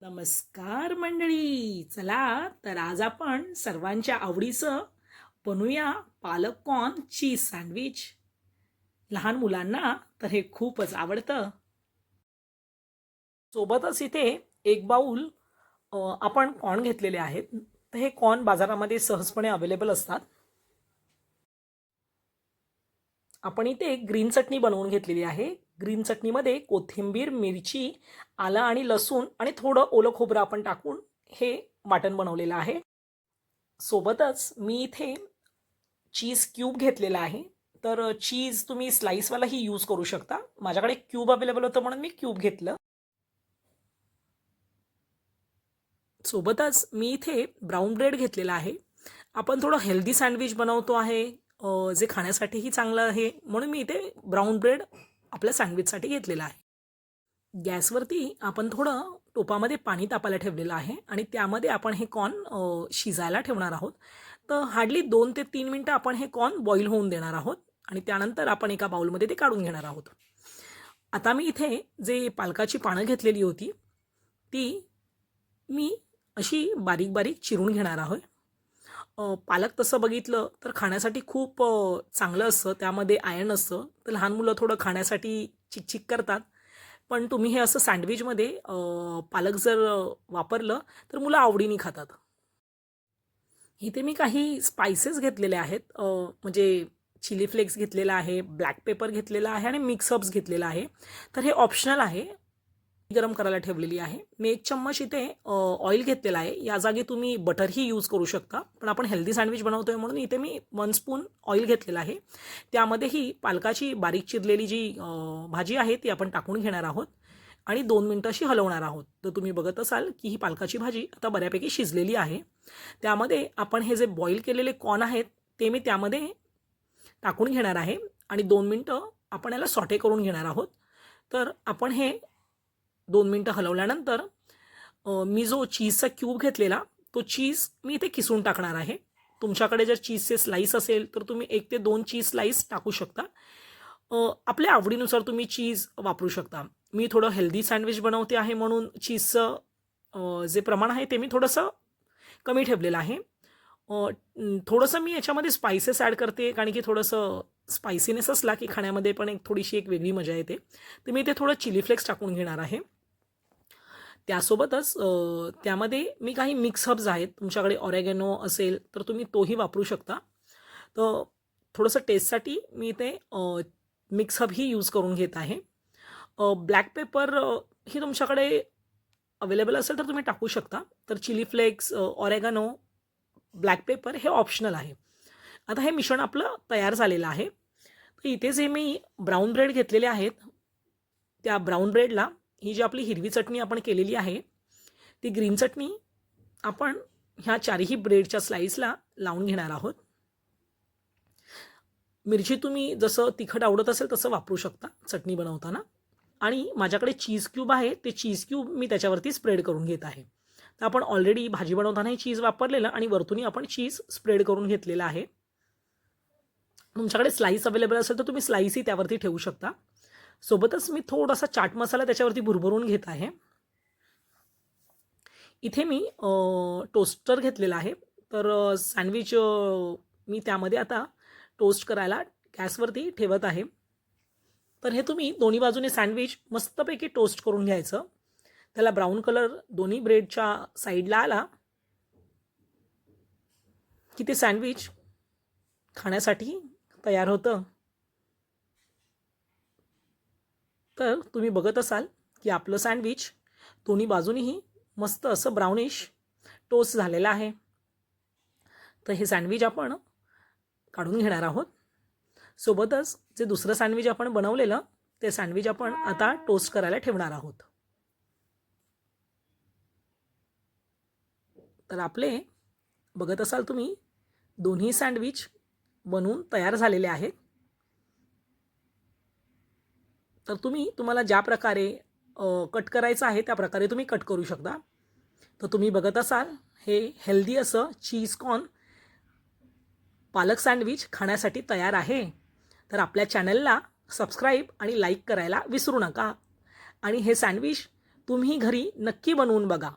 नमस्कार मंडळी. चला तर आज आपण सर्वांच्या आवडीचं बनवूया पालक कॉर्न चीज सँडविच. लहान मुलांना तर हे खूपच आवडतं. सोबतच इथे एक बाऊल आपण कॉर्न घेतलेले आहेत. तर हे कॉर्न बाजारामध्ये सहजपणे अवेलेबल असतात. आपण इथे ग्रीन चटणी बनवून घेतलेली आहे. ग्रीन चटणीमध्ये कोथिंबीर, मिरची, आलं आणि लसूण आणि थोडं ओलं खोबरं आपण टाकून हे वाटण बनवलेलं आहे. सोबतच मी इथे चीज क्यूब घेतलेला आहे. तर चीज तुम्ही स्लाईसवालाही यूज करू शकता. माझ्याकडे क्यूब अवेलेबल होतं म्हणून मी क्यूब घेतलं. सोबतच मी इथे ब्राऊन ब्रेड घेतलेला आहे. आपण थोडं हेल्दी सँडविच बनवतो आहे, जे खाण्यासाठीही चांगलं आहे, म्हणून मी इथे ब्राऊन ब्रेड आपल्या सँडविचसाठी घेतलेला आहे. गॅसवरती आपण थोडं टोपामध्ये पाणी तापायला ठेवलेलं आहे आणि त्यामध्ये आपण हे कॉर्न शिजायला ठेवणार आहोत. तर हार्डली 2 ते 3 मिनटं आपण हे कॉर्न बॉईल होऊन देणार आहोत आणि त्यानंतर आपण एका बाउलमध्ये ते काढून घेणार आहोत. आता मी इथे जे पालकाची पानं घेतलेली होती ती मी अशी बारीक बारीक चिरून घेणार आहोत. पालक तसं बघितलं तर खाण्यासाठी खूप चांगलं असतं. त्यामध्ये आयर्न असतं. तर लहान मुलं थोडं खाण्यासाठी चिकचिक करतात. पण तुम्ही हे असं सँडविचमध्ये पालक जर वापरलं तर मुलं आवडीने खातात. इथे मी काही स्पाइसेस घेतलेले आहेत. म्हणजे चिली फ्लेक्स घेतलेला आहे, ब्लॅक पेपर घेतलेला आहे आणि मिक्स हर्ब्स घेतलेला आहे. तर हे ऑप्शनल आहे. गरम करायला ठेवलेली आहे. मी 1 चम्मच इथे ऑइल घेतलेला आहे. या जागी तुम्ही बटरही यूज करू शकता. पण आपण हेल्दी सँडविच बनवतोय म्हणून इथे मी 1 स्पून ऑइल घेतलेला आहे. त्यामध्ये ही पालकाची बारीक चिरलेली जी भाजी आहे ती आपण टाकून घेणार आहोत आणि 2 मिनिटं अशी हलवणार आहोत. तर तुम्ही बघत असाल की ही पालकाची भाजी आता बऱ्यापैकी शिजलेली आहे. त्यामध्ये आपण हे जे बॉईल केलेले कॉर्न आहेत ते मी त्यामध्ये टाकून घेणार आहे आणि 2 मिनिटं आपण याला सॉटे करून घेणार आहोत. तर आपण हे 2 मिनिटं हलवल्यानंतर मी जो चीजचा क्यूब घेतलेला तो चीज मी इथे किसून टाकणार आहे. तुमच्याकडे जर चीजचे स्लाईस असेल तर तुम्ही 1 ते 2 चीज स्लाईस टाकू शकता. आपल्या आवडीनुसार तुम्ही चीज वापरू शकता. मी थोडं हेल्दी सँडविच बनवते आहे म्हणून चीजचं जे प्रमाण आहे ते मी थोडंसं कमी ठेवलेलं आहे. थोडंसं मी याच्यामध्ये स्पाइसेस ॲड करते कारण की थोडंसं स्पायसीनेस असला की खाण्यामध्ये पण थोडीशी एक वेगळी मजा येते. तर मी इथे थोडं चिली फ्लेक्स टाकून घेणार आहे. त्यासोबतच त्यामध्ये मी काही मिक्स हर्ब्स आहेत. तुमच्याकडे ऑरेगॅनो असेल तर तुम्ही तोही वापरू शकता. तर थोडंसं टेस्टसाठी मी इथे मिक्स हर्ब ही यूज करून घेत आहे. ब्लॅक पेपर ही तुमच्याकडे अवेलेबल असेल तर तुम्ही टाकू शकता. तर चिली फ्लेक्स, ऑरेगॅनो, ब्लॅक पेपर हे ऑप्शनल आहे. आता हे मिश्रण आपलं तयार झालेलं आहे. तर इथे जे मी ब्राऊन ब्रेड घेतलेले आहेत, त्या ब्राऊन ब्रेडला ही जी आपली हिरवी चटणी आपण केलेली आहे, ती ग्रीन चटणी आपण ह्या चारही ब्रेडच्या स्लाईसला लावून घेणार आहोत. मिरची तुम्ही जसं तिखट आवडत असेल तसं वापरू शकता चटणी बनवताना. आणि माझ्याकडे चीज क्यूब आहे, ते चीज क्यूब मी त्याच्यावरती स्प्रेड करून घेत आहे. तर आपण ऑलरेडी भाजी बनवताना हे चीज वापरलेलं आणि वरतूनही आपण चीज स्प्रेड करून घेतलेलं आहे. तुमच्याकडे स्लाईस अवेलेबल असेल तर तुम्ही स्लाईसही त्यावरती ठेवू शकता. सोबतच मी थोडासा चाट मसाला त्याच्यावरती भुरभरून घेत आहे. इथे मी टोस्टर घेतलेला आहे. तर सँडविच मी त्यामध्ये आता टोस्ट करायला गॅसवरती ठेवत आहे. तर हे तुम्ही दोन्ही बाजूने सँडविच मस्तपैकी टोस्ट करून घ्यायचं. त्याला ब्राऊन कलर दोन्ही ब्रेडच्या साईडला आला की ते सँडविच खाण्यासाठी तयार होतं. तर तुम्ही बघत असाल की आपलं सँडविच दोन्ही बाजूनीही मस्त असं ब्राउनिश टोस्ट झालेलं आहे. तर हे सँडविच आपण काढून घेणार आहोत. सोबतच जे दुसरं सँडविच आपण बनवलेलं ते सँडविच आपण आता टोस्ट करायला ठेवणार आहोत. तर आपले बघत असाल तुम्ही दोन्ही सँडविच बनवून तयार झालेले आहेत. तर तुम्हाला ज्या प्रकारे कट करायचं आहे त्या प्रकारे तुम्ही कट करू शकता. तर तुम्ही बघत असाल हे हेल्दी असं चीज कॉर्न पालक सँडविच खाण्यासाठी तयार आहे. तर आपल्या चॅनलला सबस्क्राईब आणि लाईक करायला विसरू नका. आणि हे सँडविच तुम्ही घरी नक्की बनवून बघा.